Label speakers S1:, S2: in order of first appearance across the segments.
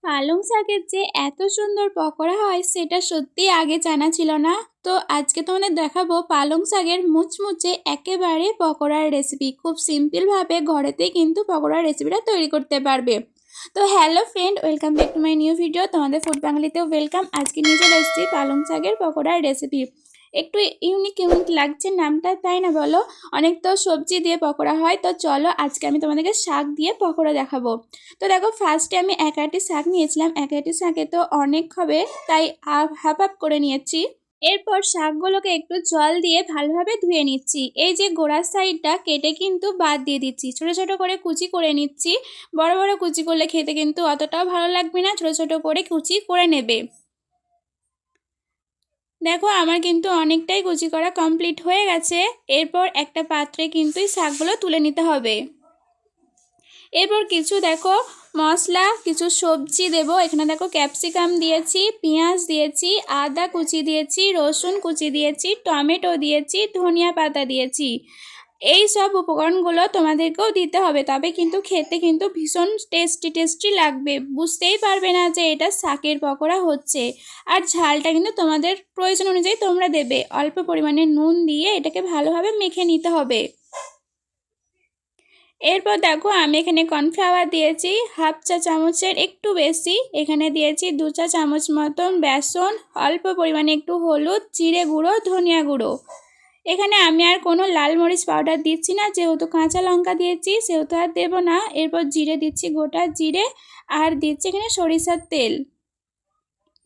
S1: পালং শাকের যে এত সুন্দর পকোড়া হয় সেটা সত্যিই আগে জানা ছিল না। তো আজকে তোমাদের দেখাবো পালং শাকের মুচমুচে একেবারে পকোড়ার রেসিপি। খুব সিম্পলভাবে ঘরেতেই কিন্তু পকোড়ার রেসিপিটা তৈরি করতে পারবে। তো hello friend, welcome back to my new video. তোমাদের ফুড বাঙালিতেও ওয়েলকাম। আজকে নিয়ে চলে এসেছি পালং শাকের পকোড়ার রেসিপি। একটু ইউনিক লাগছে নামটা, তাই না বলো? অনেক তো সবজি দিয়ে পকোড়া হয়, তো চলো আজকে আমি তোমাদেরকে শাক দিয়ে পকোড়া দেখাবো। তো দেখো, ফার্স্টে আমি এক আটি শাক নিয়েছিলাম। এক আটি শাকে তো অনেক হবে, তাই হাফ হাফ করে নিয়েছি। এরপর শাকগুলোকে একটু জল দিয়ে ভালোভাবে ধুয়ে নিচ্ছি। এই যে গোড়ার সাইডটা কেটে কিন্তু বাদ দিয়ে দিচ্ছি। ছোট ছোট করে কুচি করে নিচ্ছি। বড় বড় কুচি করলে খেতে কিন্তু অতটাও ভালো লাগবে না, ছোট ছোট করে কুচি করে নেবে। দেখো, আমার কিন্তু অনেকটাই কুচি করা কমপ্লিট হয়ে গেছে। এরপর একটা পাত্রে কিন্তু এই শাকগুলো তুলে নিতে হবে। এরপর কিছু দেখো মশলা, কিছু সবজি দেব। এখানে দেখো ক্যাপসিকাম দিয়েছি, পেঁয়াজ দিয়েছি, আদা কুচি দিয়েছি, রসুন কুচি দিয়েছি, টমেটো দিয়েছি, ধনিয়া পাতা দিয়েছি। এই সব উপকরণগুলো তোমাদেরকেও দিতে হবে, তবে কিন্তু খেতে কিন্তু ভীষণ টেস্টি লাগবে। বুঝতেই পারবে না যে এটা শাকের পকোড়া হচ্ছে। আর ঝালটা কিন্তু তোমাদের প্রয়োজন অনুযায়ী তোমরা দেবে। অল্প পরিমাণে নুন দিয়ে এটাকে ভালোভাবে মেখে নিতে হবে। এরপর দেখো, আমি এখানে কর্নফ্লাওয়ার দিয়েছি হাফ চা চামচের একটু বেশি। এখানে দিয়েছি 2 চা চামচ মতন বেসন, অল্প পরিমাণে একটু হলুদ, জিরে গুঁড়ো, ধনিয়া গুঁড়ো। এখানে আমি আর কোনো লাল মরিচ পাউডার দিচ্ছি না, যেহেতু কাঁচা লঙ্কা দিয়েছি সেহেতু আর দেবো না। এরপর জিরে দিচ্ছি, গোটা জিরে, আর দিচ্ছি এখানে সরিষার তেল।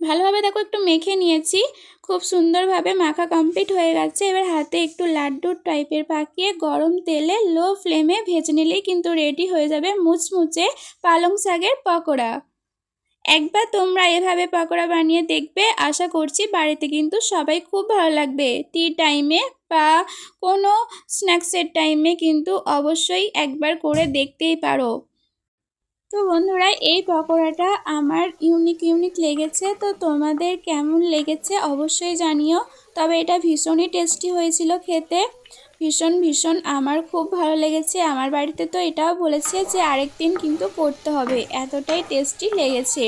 S1: ভালোভাবে দেখো একটু মেখে নিয়েছি। খুব সুন্দরভাবে মাখা কমপ্লিট হয়ে গেছে। এবার হাতে একটু লাড্ডু টাইপের পাকিয়ে গরম তেলে লো ফ্লেমে ভেজে নিলেই কিন্তু রেডি হয়ে যাবে মুচমুচে পালং শাকের পকোড়া। একবার তোমরা এভাবে পকোড়া বানিয়ে দেখবে, আশা করছি বাড়িতে কিন্তু সবাই খুব ভালো লাগবে। টি টাইমে বা কোনো স্ন্যাক্সের টাইমে কিন্তু অবশ্যই একবার করে দেখতেই পারো। তো বন্ধুরা, এই পকোড়াটা আমার ইউনিক লেগেছে। তো তোমাদের কেমন লেগেছে অবশ্যই জানিও। তবে এটা ভীষণই টেস্টি হয়েছিল খেতে। ভীষণ আমার খুব ভালো লেগেছে। আমার বাড়িতে তো এটাও বলেছে যে আরেকদিন কিন্তু করতে হবে, এতটাই টেস্টি লেগেছে।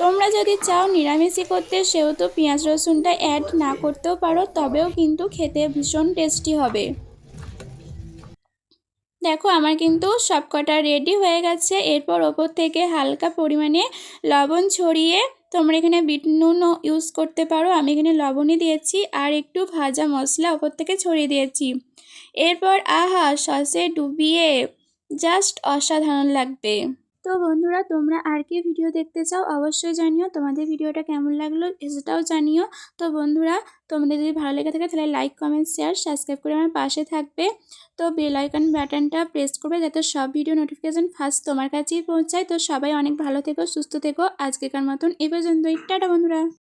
S1: তোমরা যদি চাও নিরামিষই করতে, সেহেতু পেঁয়াজ রসুনটা অ্যাড না করতেও পারো, তবেও কিন্তু খেতে ভীষণ টেস্টি হবে। দেখো, আমার কিন্তু সবকটা রেডি হয়ে গেছে। এরপর ওপর থেকে হালকা পরিমাণে লবণ ছড়িয়ে, তোমরা এখানে বিট নুনও ইউজ করতে পারো, আমি এখানে লবণই দিয়েছি, আর একটু ভাজা মশলা ওপর থেকে ছড়িয়ে দিয়েছি। এরপর আহা, সসে ডুবিয়ে জাস্ট অসাধারণ লাগবে। তো বন্ধুরা, তোমরা আর কি ভিডিও দেখতে চাও অবশ্যই জানিও। তোমাদের ভিডিওটা কেমন লাগলো সেটাও জানিও। তো বন্ধুরা, তোমাদের যদি ভালো লেগে থাকে তাহলে লাইক, কমেন্ট, শেয়ার, সাবস্ক্রাইব করে আমার পাশে থাকবে। তো বেল আইকন বাটনটা প্রেস করবে যাতে সব ভিডিও নোটিফিকেশন ফার্স্ট তোমার কাছেই পৌঁছায়। তো সবাই অনেক ভালো থেকো, সুস্থ থেকো। আজকেকার মতন এ পর্যন্তই। টাটা বন্ধুরা।